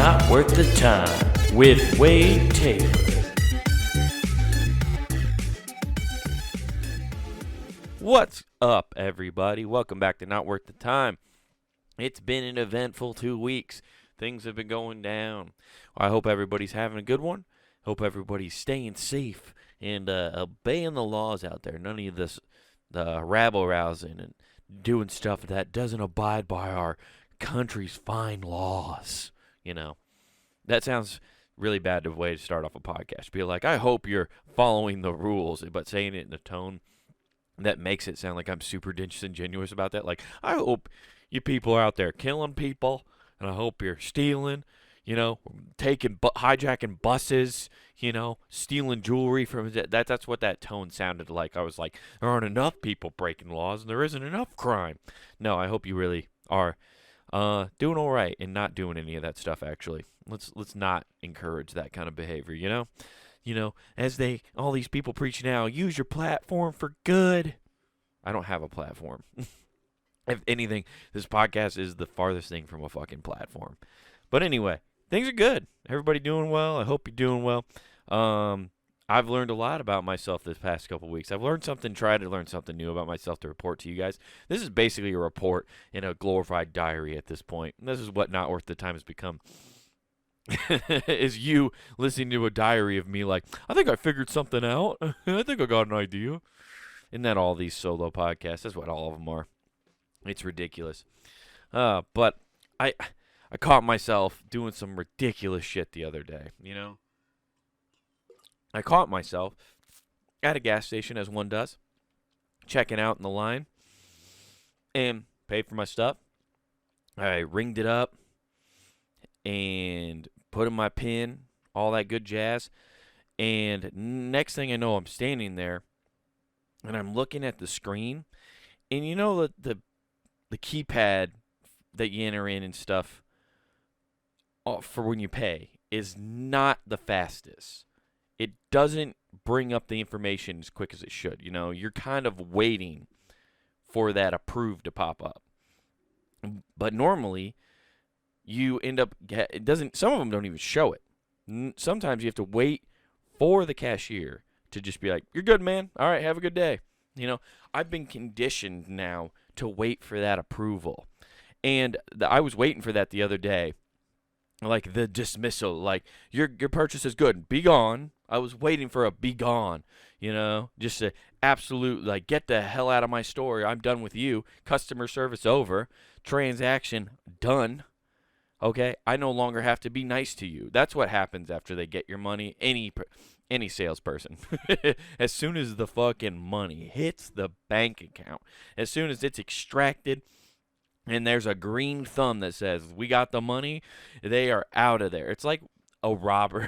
Not Worth the Time with Wade Taylor. What's up, everybody? Welcome back to Not Worth the Time. It's been an eventful 2 weeks. Things have been going down. I hope everybody's having a good one. Hope everybody's staying safe and obeying the laws out there. None of this rabble-rousing and doing stuff that doesn't abide by our country's fine laws. You know, that sounds really bad way to start off a podcast. Be like, I hope you're following the rules, but saying it in a tone that makes it sound like I'm super disingenuous about that. Like, I hope you people are out there killing people, and I hope you're stealing, you know, hijacking buses, you know, stealing jewelry from that's what that tone sounded like. I was like, there aren't enough people breaking laws, and there isn't enough crime. No, I hope you really are doing all right and not doing any of that stuff. Actually, let's not encourage that kind of behavior. You know, as all these people preach now, use your platform for good. I don't have a platform. If anything, this podcast is the farthest thing from a fucking platform. But anyway, things are good. Everybody doing well. I hope you're doing well. I've learned a lot about myself this past couple weeks. I've tried to learn something new about myself to report to you guys. This is basically a report in a glorified diary at this point. And this is what Not Worth the Time has become. Is you listening to a diary of me like, I think I figured something out. I think I got an idea. Isn't that all these solo podcasts? That's what all of them are. It's ridiculous. But I caught myself doing some ridiculous shit the other day, you know? I caught myself at a gas station, as one does, checking out in the line, and paid for my stuff. I ringed it up and put in my PIN, all that good jazz. And next thing I know, I'm standing there, and I'm looking at the screen, and you know the keypad that you enter in and stuff for when you pay is not the fastest. It doesn't bring up the information as quick as it should. You know, you're kind of waiting for that approved to pop up. But normally, you end up, some of them don't even show it. Sometimes you have to wait for the cashier to just be like, you're good, man. All right, have a good day. You know, I've been conditioned now to wait for that approval. And I was waiting for that the other day. Like the dismissal, like, your purchase is good, be gone. I was waiting for a be gone, you know, just a absolute, like, get the hell out of my store. I'm done with you. Customer service over. Transaction done. Okay, I no longer have to be nice to you. That's what happens after they get your money. Any salesperson. As soon as the fucking money hits the bank account, as soon as it's extracted, and there's a green thumb that says, we got the money, they are out of there. It's like a robber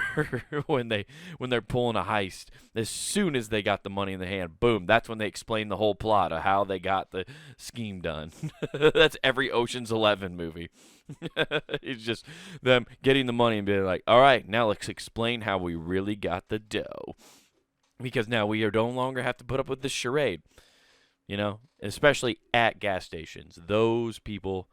when they're pulling a heist. As soon as they got the money in the hand, boom, that's when they explain the whole plot of how they got the scheme done. That's every Ocean's 11 movie. It's just them getting the money and being like, all right, now let's explain how we really got the dough. Because now we no longer have to put up with this charade. You know, especially at gas stations, those people,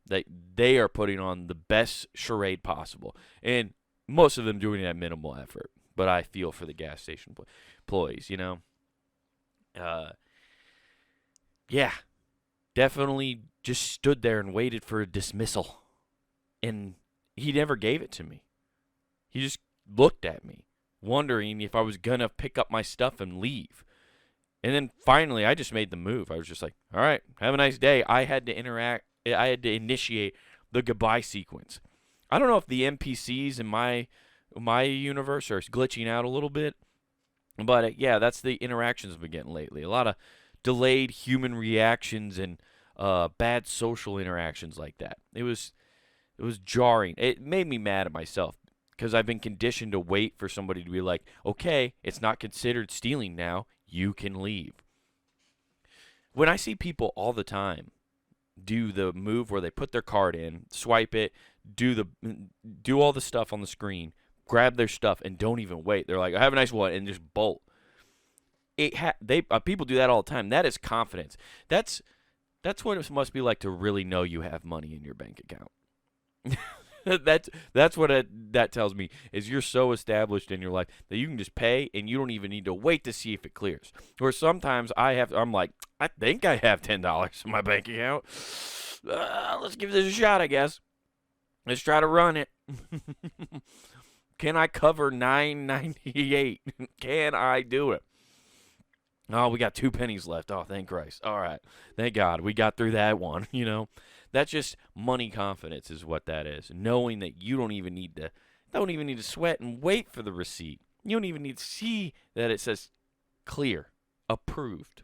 they are putting on the best charade possible, and most of them doing it at minimal effort. But I feel for the gas station employees, you know. Yeah, definitely just stood there and waited for a dismissal, and he never gave it to me. He just looked at me, wondering if I was gonna pick up my stuff and leave. And then finally, I just made the move. I was just like, all right, have a nice day. I had to initiate the goodbye sequence. I don't know if the NPCs in my universe are glitching out a little bit. But, yeah, that's the interactions I've been getting lately. A lot of delayed human reactions and bad social interactions like that. It was jarring. It made me mad at myself because I've been conditioned to wait for somebody to be like, okay, it's not considered stealing now. You can leave. When I see people all the time do the move where they put their card in, swipe it, do all the stuff on the screen, grab their stuff, and don't even wait. They're like, have a nice one, and just bolt. People do that all the time. That is confidence. That's what it must be like to really know you have money in your bank account. That's what that tells me, is you're so established in your life that you can just pay and you don't even need to wait to see if it clears. Or sometimes I'm like, I think I have $10 in my bank account. Let's give this a shot, I guess. Let's try to run it. Can I cover $9.98? Can I do it? Oh, we got 2 pennies left. Oh, thank Christ. All right. Thank God. We got through that one, That's just money confidence is what that is. Knowing that you don't even need to sweat and wait for the receipt. You don't even need to see that it says clear, approved.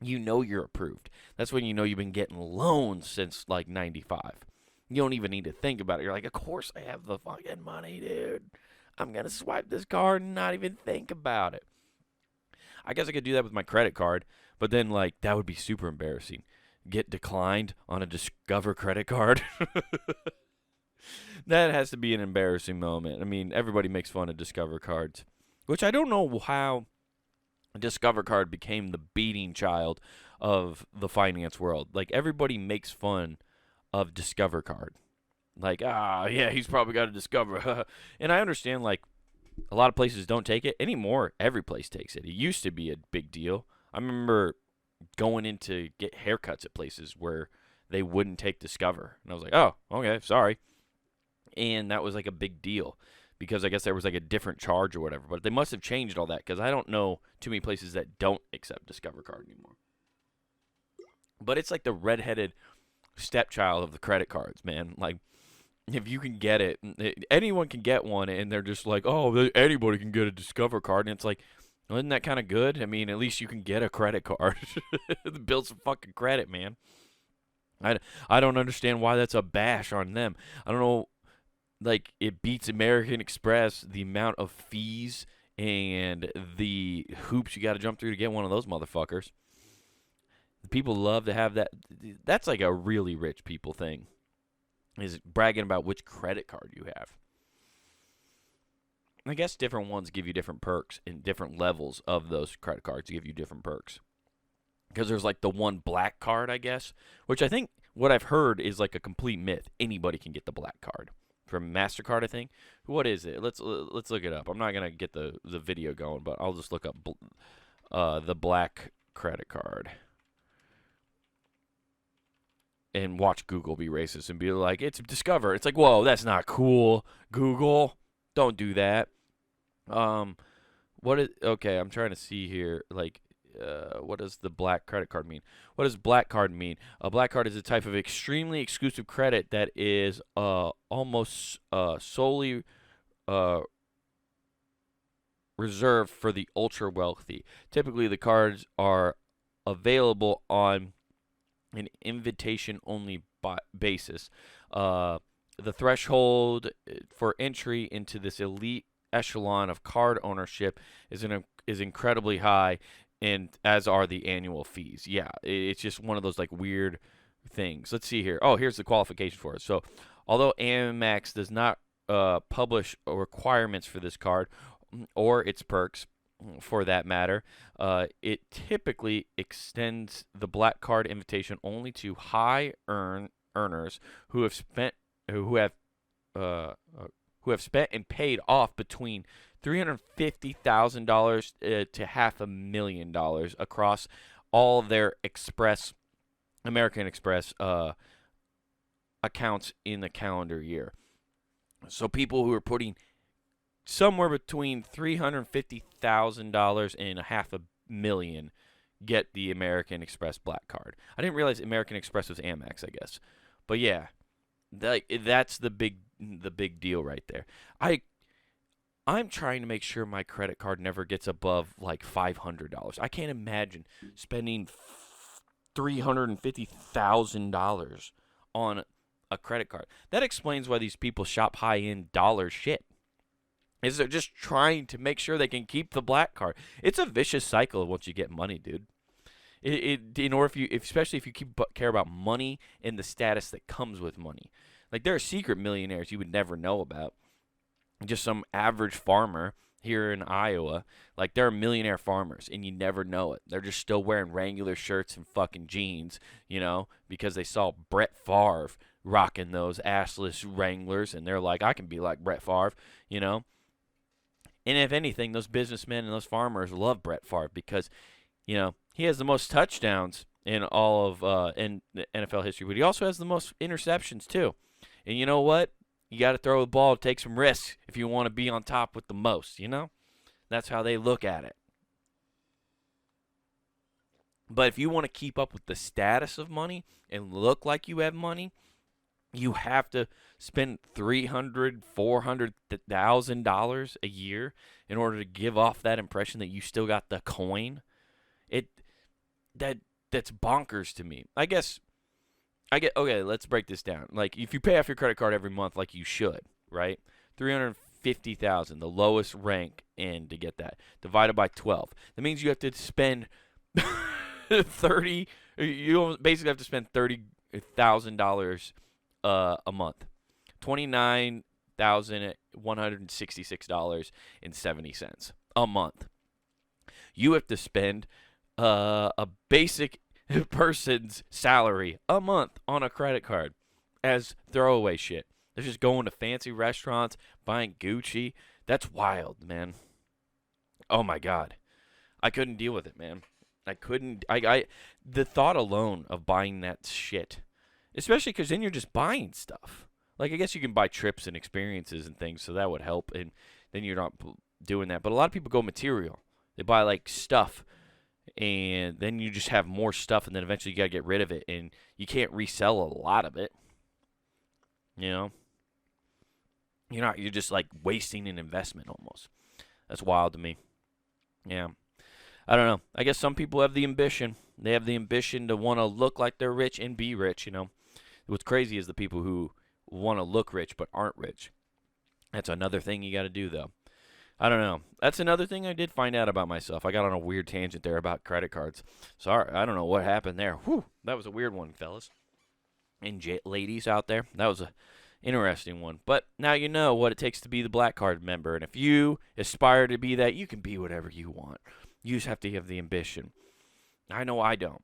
You know you're approved. That's when you know you've been getting loans since like 95. You don't even need to think about it. You're like, of course I have the fucking money, dude. I'm going to swipe this card and not even think about it. I guess I could do that with my credit card, but then, like, that would be super embarrassing. Get declined on a Discover credit card. That has to be an embarrassing moment. I mean, everybody makes fun of Discover cards, which I don't know how Discover card became the beating child of the finance world. Like, everybody makes fun of Discover card. Like, yeah, he's probably got a Discover. And I understand, like, a lot of places don't take it anymore. Every place takes it. It used to be a big deal. I remember going in to get haircuts at places where they wouldn't take Discover. And I was like, oh, okay, sorry. And that was like a big deal because I guess there was like a different charge or whatever. But they must have changed all that because I don't know too many places that don't accept Discover card anymore. But it's like the redheaded stepchild of the credit cards, man. Like, if you can get it, anyone can get one, and they're just like, oh, anybody can get a Discover card. And it's like, well, isn't that kind of good? I mean, at least you can get a credit card. Build some fucking credit, man. I don't understand why that's a bash on them. I don't know, like, it beats American Express, the amount of fees and the hoops you got to jump through to get one of those motherfuckers. People love to have that. That's like a really rich people thing, is bragging about which credit card you have. I guess different ones give you different perks, and different levels of those credit cards give you different perks. Because there's like the one black card, I guess, which I think what I've heard is like a complete myth. Anybody can get the black card. From MasterCard, I think. What is it? Let's look it up. I'm not going to get the video going, but I'll just look up the black credit card. And watch Google be racist and be like, it's Discover. It's like, whoa, that's not cool. Google, don't do that. Okay, I'm trying to see here, like, what does the black credit card mean? What does black card mean? A black card is a type of extremely exclusive credit that is almost solely reserved for the ultra wealthy. Typically, the cards are available on an invitation-only basis. The threshold for entry into this elite echelon of card ownership is incredibly high, and as are the annual fees. Yeah, it's just one of those like weird things. Let's see here. Oh, here's the qualification for it. So, although Amex does not publish requirements for this card or its perks, for that matter, it typically extends the black card invitation only to high earners who have spent and paid off between $350,000 to $500,000 across all their American Express accounts in the calendar year. So people who are putting somewhere between $350,000 and $500,000 get the American Express black card. I didn't realize American Express was Amex, I guess. But yeah, that's the big deal right there. I'm trying to make sure my credit card never gets above like $500. I can't imagine spending $350,000 on a credit card. That explains why these people shop high-end dollar shit. Is they're just trying to make sure they can keep the black card. It's a vicious cycle once you get money, dude. Especially if you care about money and the status that comes with money. Like, there are secret millionaires you would never know about. Just some average farmer here in Iowa. Like, there are millionaire farmers, and you never know it. They're just still wearing Wrangler shirts and fucking jeans, because they saw Brett Favre rocking those assless Wranglers, and they're like, I can be like Brett Favre, you know. And if anything, those businessmen and those farmers love Brett Favre because, you know, he has the most touchdowns in all of in the NFL history, but he also has the most interceptions too. And you know what? You got to throw the ball, take some risks if you want to be on top with the most, you know? That's how they look at it. But if you want to keep up with the status of money and look like you have money, you have to spend $300,000-$400,000 a year in order to give off that impression that you still got the coin. That's bonkers to me. I get okay, let's break this down. Like if you pay off your credit card every month like you should, right? 350,000, the lowest rank in to get that, divided by 12. That means you have to spend 30 you basically have to spend $30,000 a month. $29,166.70 a month. You have to spend a basic person's salary a month on a credit card as throwaway shit. They're just going to fancy restaurants, buying Gucci. That's wild, man. Oh my God. I couldn't deal with it, man. I couldn't. The thought alone of buying that shit, especially because then you're just buying stuff. Like, I guess you can buy trips and experiences and things, so that would help, and then you're not doing that. But a lot of people go material. They buy, like, stuff, and then you just have more stuff, and then eventually you got to get rid of it, and you can't resell a lot of it. You know? You're just, like, wasting an investment almost. That's wild to me. Yeah. I don't know. I guess some people have the ambition. They have the ambition to want to look like they're rich and be rich, you know. What's crazy is the people who want to look rich but aren't rich. That's another thing you got to do, though. I don't know. That's another thing I did find out about myself. I got on a weird tangent there about credit cards. Sorry, I don't know what happened there. Whew, that was a weird one, fellas. And ladies out there, that was a interesting one. But now you know what it takes to be the Black Card member. And if you aspire to be that, you can be whatever you want. You just have to have the ambition. I know I don't.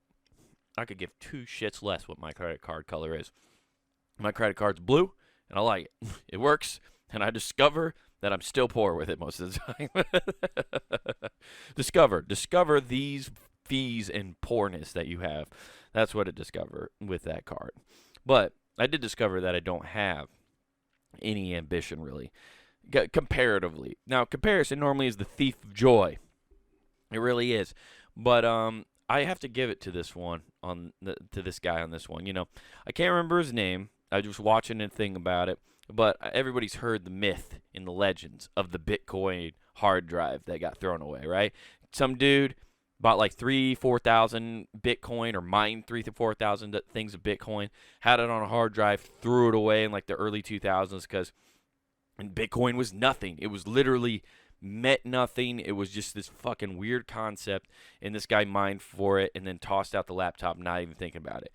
I could give two shits less what my credit card color is. My credit card's blue, and I like it. It works, and I discover that I'm still poor with it most of the time. Discover these fees and poorness that you have. That's what I discover with that card. But I did discover that I don't have any ambition, really, comparatively. Now, comparison normally is the thief of joy. It really is. But I have to give it to this one, to this guy on this one. You know, I can't remember his name. I was watching a thing about it. But everybody's heard the myth and the legends of the Bitcoin hard drive that got thrown away, right? Some dude bought like 4,000 Bitcoin or mined 4,000 things of Bitcoin, had it on a hard drive, threw it away in like the early 2000s because Bitcoin was nothing. It was literally meant nothing. It was just this fucking weird concept, and this guy mined for it and then tossed out the laptop, not even thinking about it.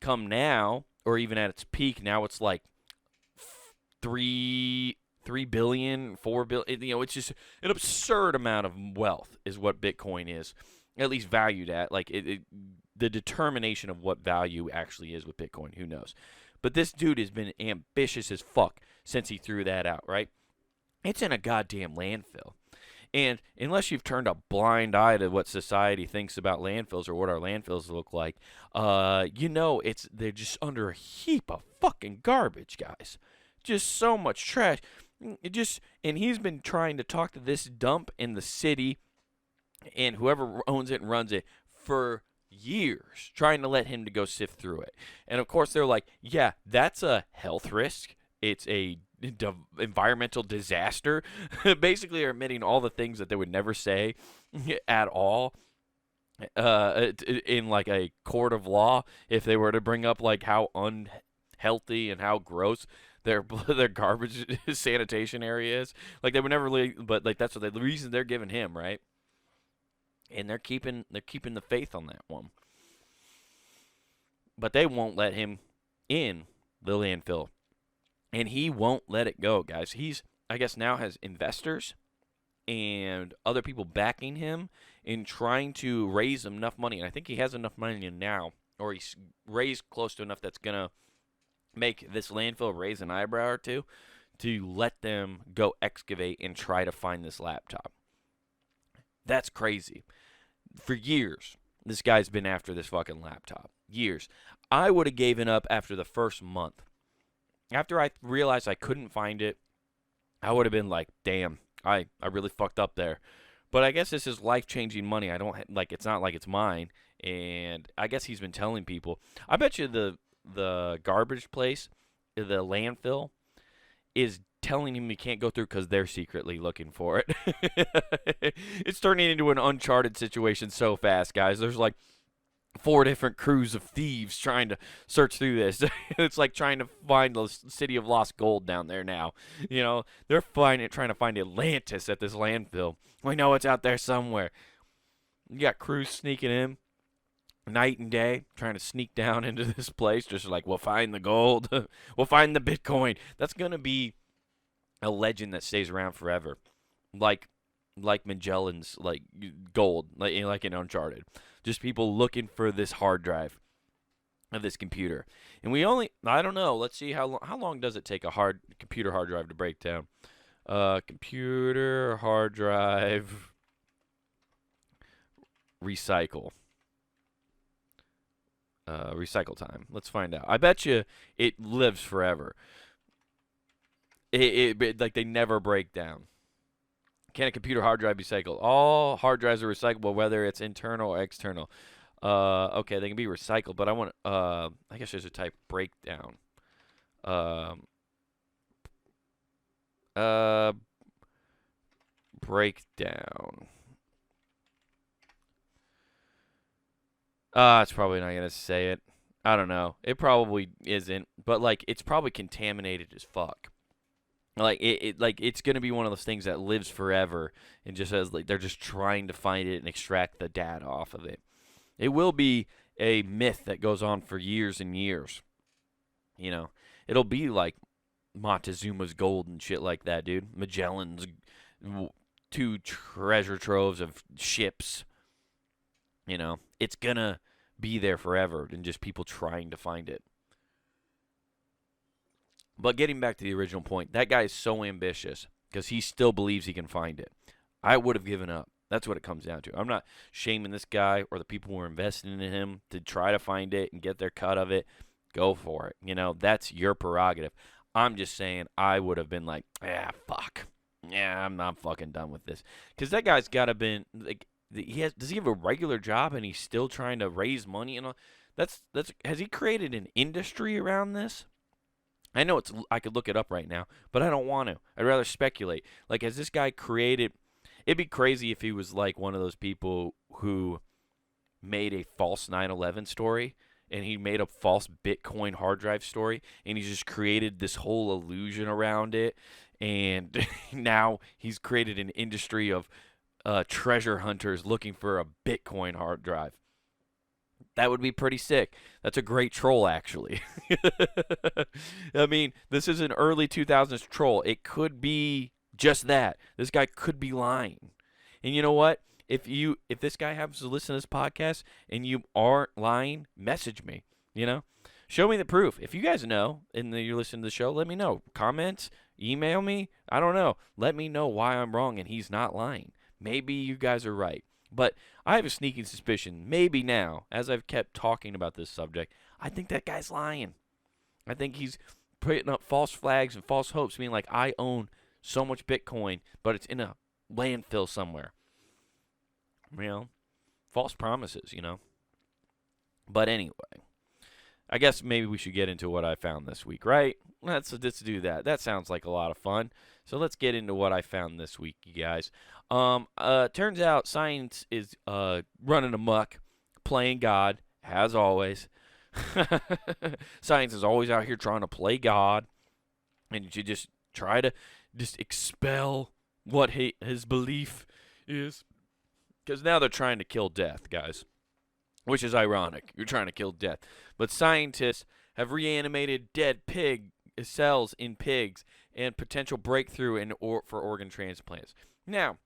Come now, or even at its peak, now it's like 3 billion, 4 billion. You know, it's just an absurd amount of wealth is what Bitcoin is, at least valued at. Like the determination of what value actually is with Bitcoin, who knows? But this dude has been ambitious as fuck since he threw that out, right? It's in a goddamn landfill. And unless you've turned a blind eye to what society thinks about landfills or what our landfills look like, you know they're just under a heap of fucking garbage, guys. Just so much trash. And he's been trying to talk to this dump in the city and whoever owns it and runs it for years, trying to let him to go sift through it. And of course they're like, yeah, that's a health risk. It's a environmental disaster. Basically are admitting all the things that they would never say at all in like a court of law if they were to bring up like how unhealthy and how gross their garbage sanitation area is. Like they would never really, but like that's what the reason they're giving him, right? And they're keeping the faith on that one. But they won't let him in the landfill. And he won't let it go, guys. He's, I guess, now has investors and other people backing him in trying to raise enough money. And I think he has enough money now, or he's raised close to enough that's going to make this landfill raise an eyebrow or two to let them go excavate and try to find this laptop. That's crazy. For years, this guy's been after this fucking laptop. Years. I would have given up after the first month. After I realized I couldn't find it, I would have been like, damn, I really fucked up there. But I guess this is life-changing money. I don't like, it's not like it's mine. And I guess he's been telling people. I bet you the garbage place, the landfill, is telling him he can't go through because they're secretly looking for it. It's turning into an Uncharted situation so fast, guys. There's like 4 different crews of thieves trying to search through this. It's like trying to find the city of lost gold down there now. You know, they're trying to find Atlantis at this landfill. We know it's out there somewhere. You got crews sneaking in night and day, trying to sneak down into this place, just like, we'll find the gold. We'll find the Bitcoin. That's going to be a legend that stays around forever. Like Magellan's, like, gold, like in Uncharted. Just people looking for this hard drive of this computer. And I don't know, let's see how long does it take a computer hard drive to break down? Computer hard drive recycle. Recycle time. Let's find out. I bet you it lives forever. It like they never break down. Can a computer hard drive be recycled? All hard drives are recyclable, whether it's internal or external. Okay, they can be recycled, but I want. I guess there's a type breakdown. Breakdown. It's probably not gonna say it. I don't know. It probably isn't, but like it's probably contaminated as fuck. Like it's gonna be one of those things that lives forever and just as like they're just trying to find it and extract the data off of it. It will be a myth that goes on for years and years. You know, it'll be like Montezuma's gold and shit like that, dude. Magellan's 2 treasure troves of ships. You know, it's gonna be there forever and just people trying to find it. But getting back to the original point, that guy is so ambitious because he still believes he can find it. I would have given up. That's what it comes down to. I'm not shaming this guy or the people who are investing in him to try to find it and get their cut of it. Go for it. You know, that's your prerogative. I'm just saying I would have been like, fuck. Yeah, I'm not fucking done with this. Because that guy's got to been, like, does he have a regular job and he's still trying to raise money and all? Has he created an industry around this? I know I could look it up right now, but I don't want to. I'd rather speculate. Like, has this guy created? It'd be crazy if he was like one of those people who made a false 9/11 story and he made a false Bitcoin hard drive story and he just created this whole illusion around it. And now he's created an industry of treasure hunters looking for a Bitcoin hard drive. That would be pretty sick. That's a great troll, actually. I mean, this is an early 2000s troll. It could be just that. This guy could be lying. And you know what? If this guy happens to listen to this podcast and you aren't lying, message me. You know? Show me the proof. If you guys know and you're listening to the show, let me know. Comments, email me. I don't know. Let me know why I'm wrong and he's not lying. Maybe you guys are right. But I have a sneaking suspicion, maybe now, as I've kept talking about this subject, I think that guy's lying. I think he's putting up false flags and false hopes, meaning like I own so much Bitcoin, but it's in a landfill somewhere. You know, false promises, you know. But anyway, I guess maybe we should get into what I found this week, right? Let's do that. That sounds like a lot of fun. So let's get into what I found this week, you guys. Turns out science is running amok, playing God, as always. Science is always out here trying to play God, and you just try to just expel what his belief is. Because now they're trying to kill death, guys. Which is ironic. You're trying to kill death. But scientists have reanimated dead pig cells in pigs and potential breakthrough for organ transplants. Now,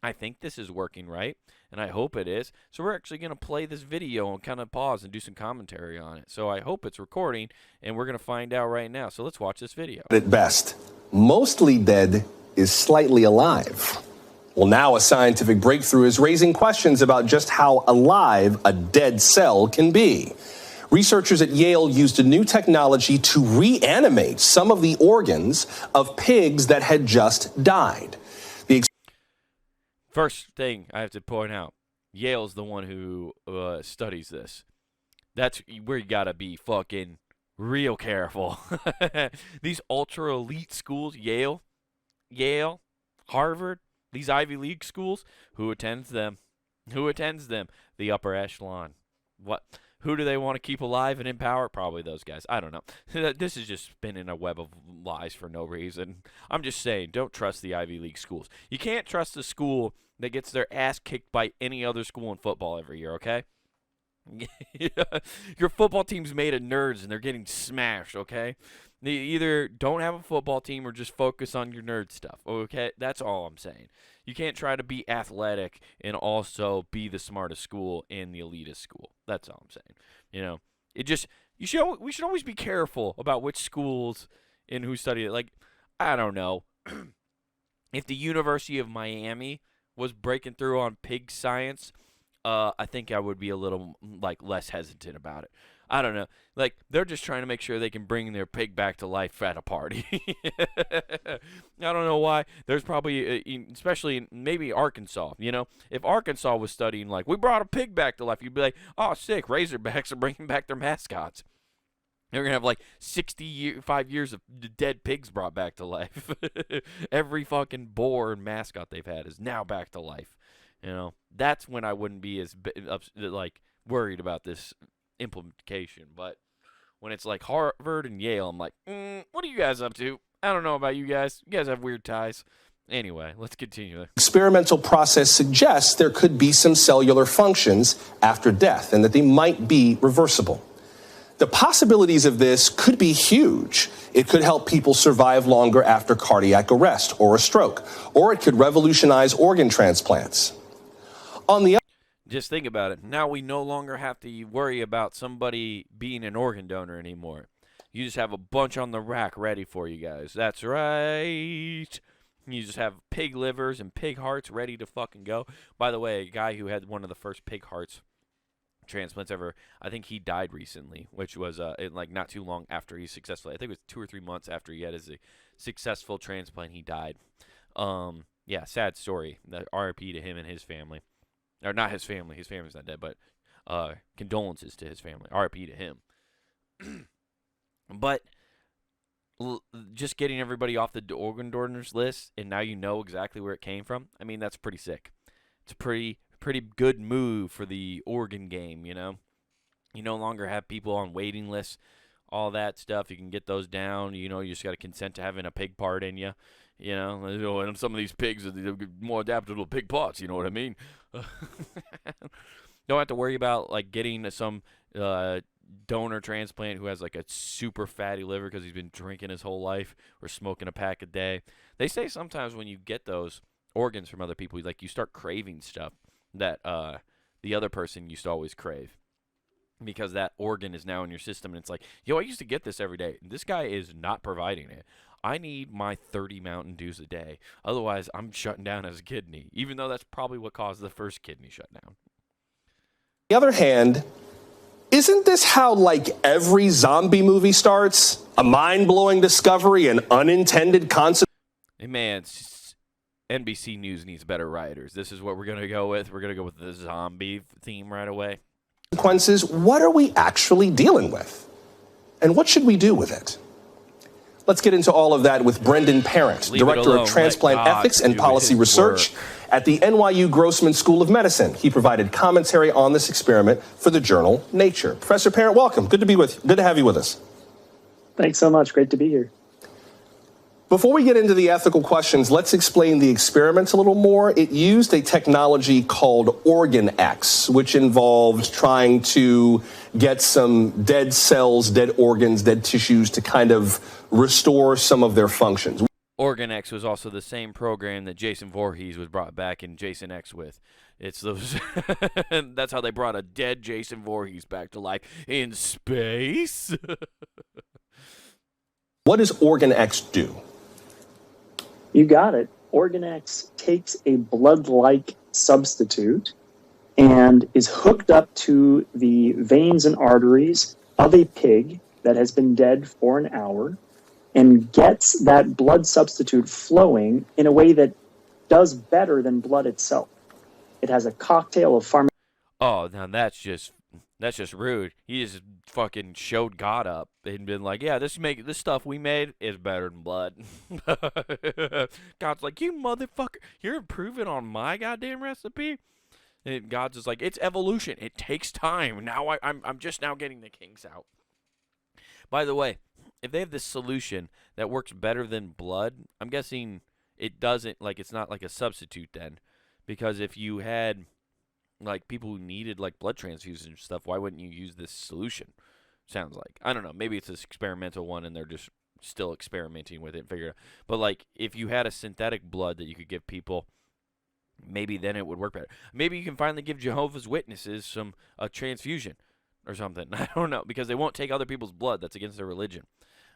I think this is working right, and I hope it is. So we're actually going to play this video and kind of pause and do some commentary on it. So I hope it's recording, and we're going to find out right now. So let's watch this video. At best, mostly dead is slightly alive. Well, now a scientific breakthrough is raising questions about just how alive a dead cell can be. Researchers at Yale used a new technology to reanimate some of the organs of pigs that had just died. First thing I have to point out, Yale's the one who studies this. That's where you gotta be fucking real careful. These ultra elite schools, Yale, Harvard, these Ivy League schools, who attends them? Who attends them? The upper echelon. What? Who do they want to keep alive and in power? Probably those guys. I don't know. This is just spinning a web of lies for no reason. I'm just saying, don't trust the Ivy League schools. You can't trust a school that gets their ass kicked by any other school in football every year, okay? Your football team's made of nerds and they're getting smashed, okay? You either don't have a football team or just focus on your nerd stuff, okay? That's all I'm saying. You can't try to be athletic and also be the smartest school in the elitist school. That's all I'm saying. You know, we should always be careful about which schools and who study it. Like, I don't know. If the University of Miami was breaking through on pig science, I think I would be a little less hesitant about it. I don't know. Like, they're just trying to make sure they can bring their pig back to life at a party. I don't know why. There's probably, especially maybe Arkansas, you know. If Arkansas was studying, like, we brought a pig back to life, you'd be like, oh, sick, Razorbacks are bringing back their mascots. They're going to have, 65 years of dead pigs brought back to life. Every fucking boar and mascot they've had is now back to life. You know, that's when I wouldn't be as, worried about this implementation. But when it's like Harvard and Yale, I'm like, what are you guys up to? I don't know about you guys. You guys have weird ties. Anyway, let's continue. Experimental process suggests there could be some cellular functions after death and that they might be reversible. The possibilities of this could be huge. It could help people survive longer after cardiac arrest or a stroke, or it could revolutionize organ transplants. Just think about it. Now we no longer have to worry about somebody being an organ donor anymore. You just have a bunch on the rack ready for you guys. That's right. You just have pig livers and pig hearts ready to fucking go. By the way, a guy who had one of the first pig hearts transplants ever, I think he died recently, which was not too long after he successfully, I think it was 2 or 3 months after he had his successful transplant, he died. Yeah, sad story. RIP to him and his family. Or not his family. His family's not dead, but condolences to his family. RIP to him. But just getting everybody off the organ donors list, and now you know exactly where it came from. I mean, that's pretty sick. It's a pretty good move for the organ game, you know. You no longer have people on waiting lists, all that stuff. You can get those down. You know, you just got to consent to having a pig part in you. You know, and some of these pigs are more adapted to pig parts, you know what I mean? Don't have to worry about, getting some donor transplant who has, a super fatty liver because he's been drinking his whole life or smoking a pack a day. They say sometimes when you get those organs from other people, you start craving stuff that the other person used to always crave. Because that organ is now in your system, and it's like, yo, I used to get this every day. This guy is not providing it. I need my 30 Mountain Dews a day. Otherwise, I'm shutting down as a kidney, even though that's probably what caused the first kidney shutdown. On the other hand, isn't this how, every zombie movie starts? A mind-blowing discovery and unintended consequences? Hey, man, NBC News needs better writers. This is what we're going to go with. We're going to go with the zombie theme right away. What are we actually dealing with? And what should we do with it? Let's get into all of that with Brendan Parent, Director of Transplant Ethics and Policy Research at the NYU Grossman School of Medicine. He provided commentary on this experiment for the journal Nature. Professor Parent, welcome. Good to have you with us. Thanks so much. Great to be here. Before we get into the ethical questions, let's explain the experiment a little more. It used a technology called Organ X, which involved trying to get some dead cells, dead organs, dead tissues to kind of restore some of their functions. Organ X was also the same program that Jason Voorhees was brought back in Jason X with. It's those. That's how they brought a dead Jason Voorhees back to life in space. What does Organ X do? You got it. Organ X takes a blood-like substitute and is hooked up to the veins and arteries of a pig that has been dead for an hour and gets that blood substitute flowing in a way that does better than blood itself. It has a cocktail of Oh, now that's just rude. He just fucking showed God up and been like, yeah, this stuff we made is better than blood. God's like, you motherfucker, you're improving on my goddamn recipe? And God's just like, it's evolution. It takes time. Now I'm just now getting the kinks out. By the way, if they have this solution that works better than blood, I'm guessing it doesn't, like, it's not like a substitute then. Because if you had, like, people who needed, like, blood transfusions and stuff, why wouldn't you use this solution? Sounds like. I don't know. Maybe it's this experimental one and they're just still experimenting with it and figure it out. But, like, if you had a synthetic blood that you could give people, maybe then it would work better. Maybe you can finally give Jehovah's Witnesses a transfusion or something. I don't know. Because they won't take other people's blood. That's against their religion.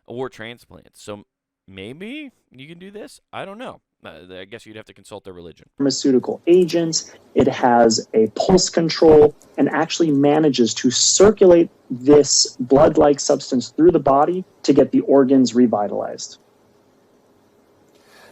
Or transplants. So maybe you can do this? I don't know. I guess you'd have to consult their religion. Pharmaceutical agents. It has a pulse control and actually manages to circulate this blood-like substance through the body to get the organs revitalized.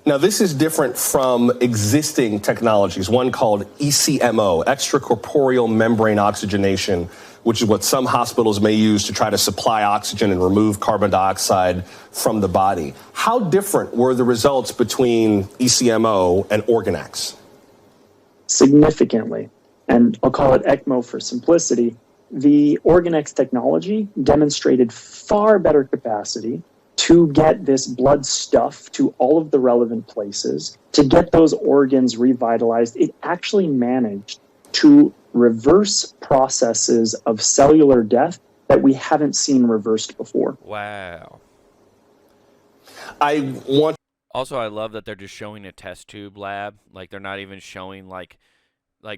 Now, this is different from existing technologies, one called ECMO, extracorporeal membrane oxygenation, which is what some hospitals may use to try to supply oxygen and remove carbon dioxide from the body. How different were the results between ECMO and Organ X? Significantly, and I'll call it ECMO for simplicity. The Organ X technology demonstrated far better capacity to get this blood stuff to all of the relevant places, to get those organs revitalized. It actually managed to reverse processes of cellular death that we haven't seen reversed before. Wow. Also, I love that they're just showing a test tube lab. Like, they're not even showing, like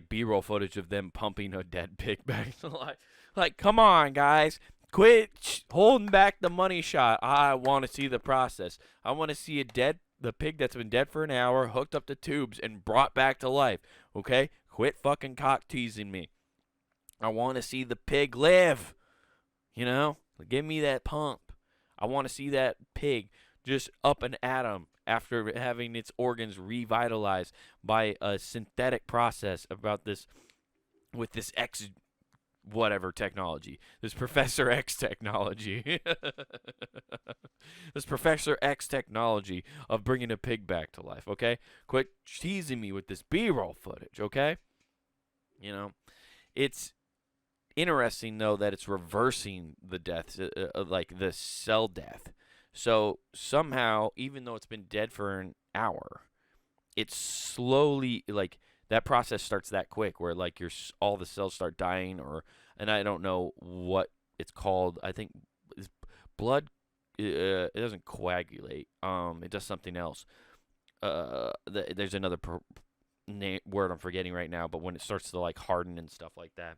B-roll footage of them pumping a dead pig back to life. Like, come on, guys. Quit holding back the money shot. I want to see the process. I want to see the pig that's been dead for an hour, hooked up to tubes, and brought back to life. Okay? Quit fucking cock teasing me. I want to see the pig live. You know? Give me that pump. I want to see that pig just up and at 'em after having its organs revitalized by a synthetic process with this X whatever technology. This Professor X technology. This Professor X technology of bringing a pig back to life, okay? Quit teasing me with this B-roll footage, okay? You know, it's interesting, though, that it's reversing the deaths, like the cell death. So somehow, even though it's been dead for an hour, it's slowly, like, that process starts that quick where, like, all the cells start dying, and I don't know what it's called. I think blood, it doesn't coagulate. It does something else. There's another word I'm forgetting right now, but when it starts to, like, harden and stuff like that,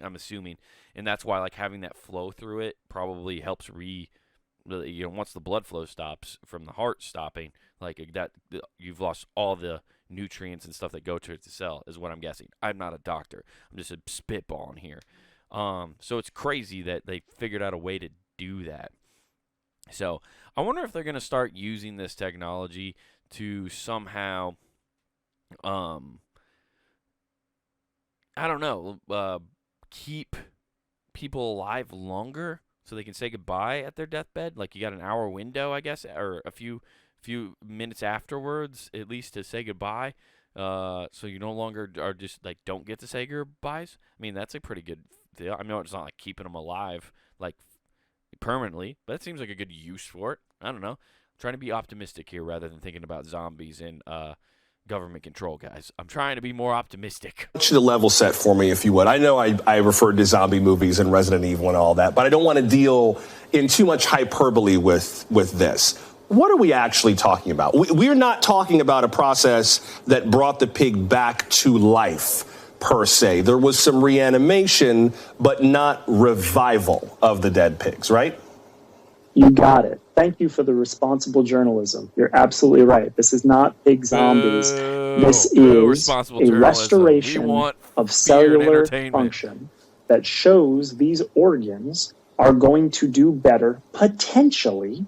I'm assuming. And that's why, like, having that flow through it probably helps once the blood flow stops from the heart stopping, like that, you've lost all the nutrients and stuff that go to the cell, is what I'm guessing. I'm not a doctor. I'm just a spitballing here. So it's crazy that they figured out a way to do that. So I wonder if they're going to start using this technology to somehow, I don't know, keep people alive longer so they can say goodbye at their deathbed. Like, you got an hour window, I guess, or a few minutes afterwards, at least, to say goodbye. So you no longer are just, like, don't get to say goodbyes. I mean, that's a pretty good deal. I mean, it's not like keeping them alive, like, permanently, but it seems like a good use for it. I don't know. I'm trying to be optimistic here rather than thinking about zombies and government control, guys. I'm trying to be more optimistic. I want you to level set for me, if you would. I know I referred to zombie movies and Resident Evil and all that, but I don't want to deal in too much hyperbole with this. what are we actually talking about? We're not talking about a process that brought the pig back to life, per se. There was some reanimation, but not revival of the dead pigs, right? You got it. Thank you for the responsible journalism. You're absolutely right. This is not pig zombies. This is a restoration of cellular function that shows these organs are going to do better, potentially,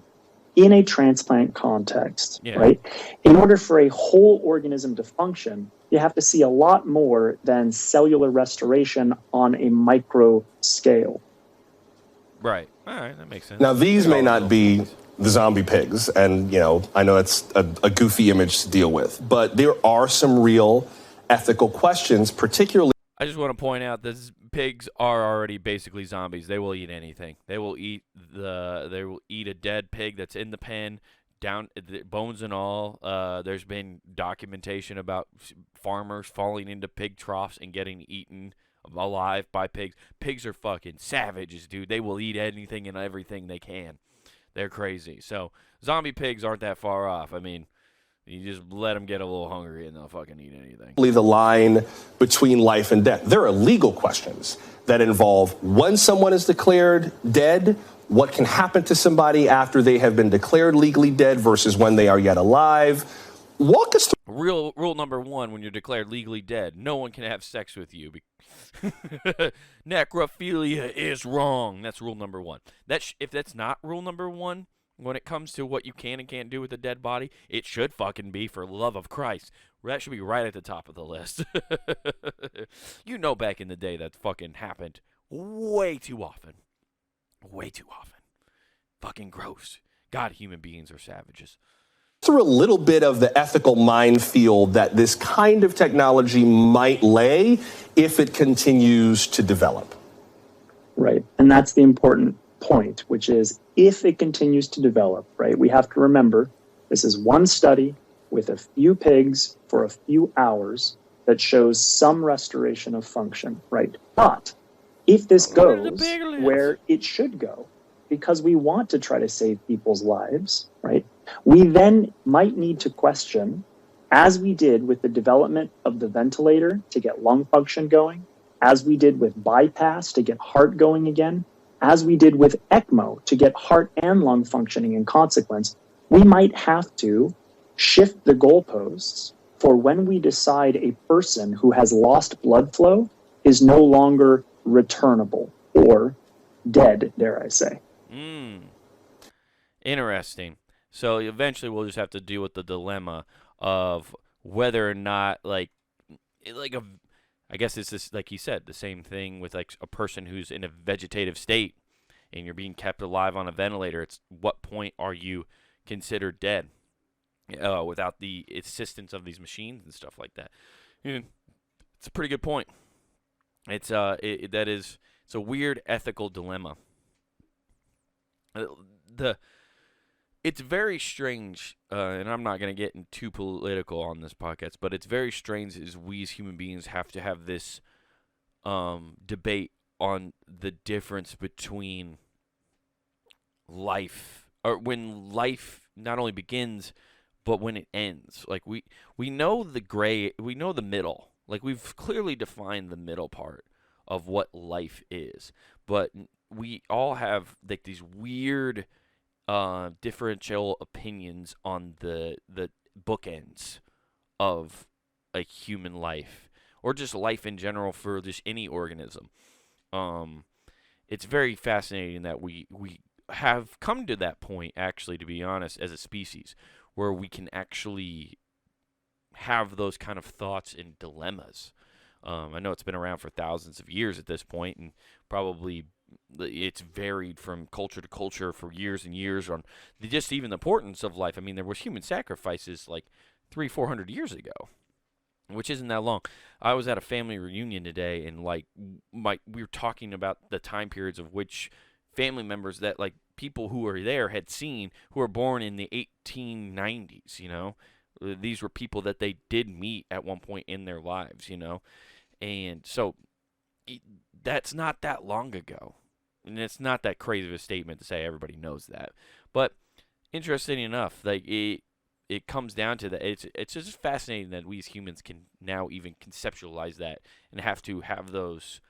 in a transplant context, right? In order for a whole organism to function, you have to see a lot more than cellular restoration on a micro scale. Right. All right, that makes sense. Now, these may not be the zombie pigs, and, you know, I know that's a goofy image to deal with, but there are some real ethical questions, particularly... I just want to point out that pigs are already basically zombies. They will eat anything. They will eat a dead pig that's in the pen, down bones and all. There's been documentation about farmers falling into pig troughs and getting eaten alive by pigs. Pigs are fucking savages, dude. They will eat anything and everything they can. They're crazy. So zombie pigs aren't that far off. I mean, you just let them get a little hungry and they'll fucking eat anything. The line between life and death. There are legal questions that involve when someone is declared dead, what can happen to somebody after they have been declared legally dead versus when they are yet alive. Walk us through. Rule number one when you're declared legally dead, no one can have sex with you. Necrophilia is wrong. That's rule number one. If that's not rule number one, when it comes to what you can and can't do with a dead body, it should fucking be, for love of Christ. That should be right at the top of the list. You know, back in the day that fucking happened way too often. Way too often. Fucking gross. God, human beings are savages. Through a little bit of the ethical minefield that this kind of technology might lay if it continues to develop. Right. And that's the important point, which is if it continues to develop, right, we have to remember this is one study with a few pigs for a few hours that shows some restoration of function, right? But if this goes where it should go, because we want to try to save people's lives, right, we then might need to question, as we did with the development of the ventilator to get lung function going, as we did with bypass to get heart going again, as we did with ECMO to get heart and lung functioning in consequence, we might have to shift the goalposts for when we decide a person who has lost blood flow is no longer returnable or dead, dare I say. Interesting. So eventually we'll just have to deal with the dilemma of whether or not, I guess it's just, like you said, the same thing with like a person who's in a vegetative state and you're being kept alive on a ventilator. It's what point are you considered dead without the assistance of these machines and stuff like that? It's a pretty good point. It's a weird ethical dilemma. It's very strange, and I'm not going to get too political on this podcast, but it's very strange as we as human beings have to have this debate on the difference between life, or when life not only begins, but when it ends. Like we know we know the middle. Like we've clearly defined the middle part of what life is, but we all have like these weird differential opinions on the bookends of a human life, or just life in general for just any organism. It's very fascinating that we have come to that point, actually, to be honest, as a species, where we can actually have those kind of thoughts and dilemmas. I know it's been around for thousands of years at this point, and probably it's varied from culture to culture for years and years on just even the importance of life. I mean, there was human sacrifices like 300-400 years ago, which isn't that long. I was at a family reunion today, and we were talking about the time periods of which family members that like people who were there had seen, who were born in the 1890s. You know, these were people that they did meet at one point in their lives. You know, and so that's not that long ago. And it's not that crazy of a statement to say everybody knows that. But interesting enough, like it comes down to that. It's just fascinating that we as humans can now even conceptualize that and have to have those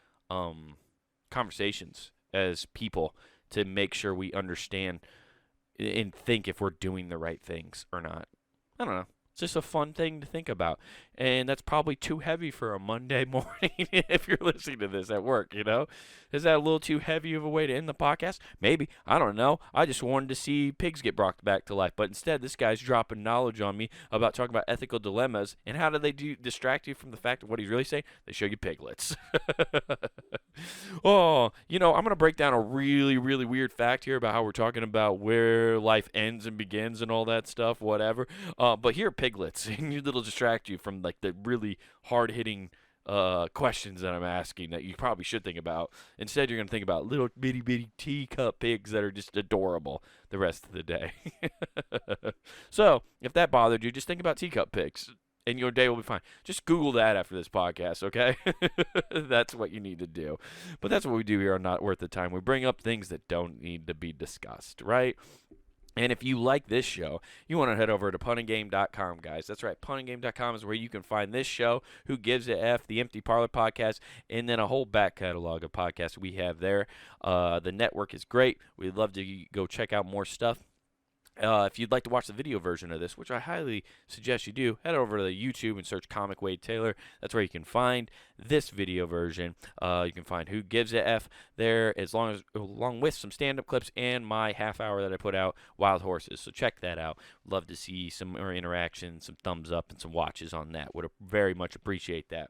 conversations as people to make sure we understand and think if we're doing the right things or not. I don't know. It's just a fun thing to think about. And that's probably too heavy for a Monday morning if you're listening to this at work, you know? Is that a little too heavy of a way to end the podcast? Maybe. I don't know. I just wanted to see pigs get brought back to life. But instead, this guy's dropping knowledge on me about talking about ethical dilemmas. And how do they distract you from the fact of what he's really saying? They show you piglets. Oh, I'm going to break down a really, really weird fact here about how we're talking about where life ends and begins and all that stuff, whatever. But here are piglets, and it'll distract you from like the really hard-hitting questions that I'm asking that you probably should think about. Instead, you're going to think about little bitty teacup pigs that are just adorable the rest of the day. So, if that bothered you, just think about teacup pigs, and your day will be fine. Just Google that after this podcast, okay? That's what you need to do. But that's what we do here on Not Worth the Time. We bring up things that don't need to be discussed, right? And if you like this show, you want to head over to punandgame.com, guys. That's right. Punandgame.com is where you can find this show, Who Gives a F, the Empty Parlor podcast, and then a whole back catalog of podcasts we have there. The network is great. We'd love to go check out more stuff. If you'd like to watch the video version of this, which I highly suggest you do, head over to the YouTube and search Comic Wade Taylor. That's where you can find this video version. You can find Who Gives a F there, along with some stand-up clips and my half hour that I put out, Wild Horses. So check that out. Love to see some more interaction, some thumbs up, and some watches on that. Would very much appreciate that.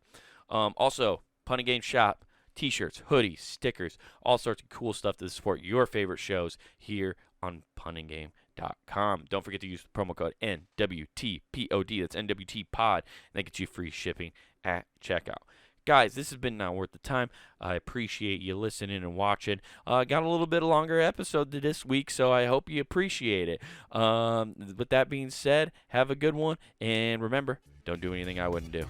Also, Pun and Game Shop. T-shirts, hoodies, stickers, all sorts of cool stuff to support your favorite shows here on punandgame.com. Don't forget to use the promo code NWTPOD. That's NWT Pod. And that gets you free shipping at checkout. Guys, this has been Not Worth the Time. I appreciate you listening and watching. Got a little bit longer episode this week, so I hope you appreciate it. With that being said, have a good one. And remember, don't do anything I wouldn't do.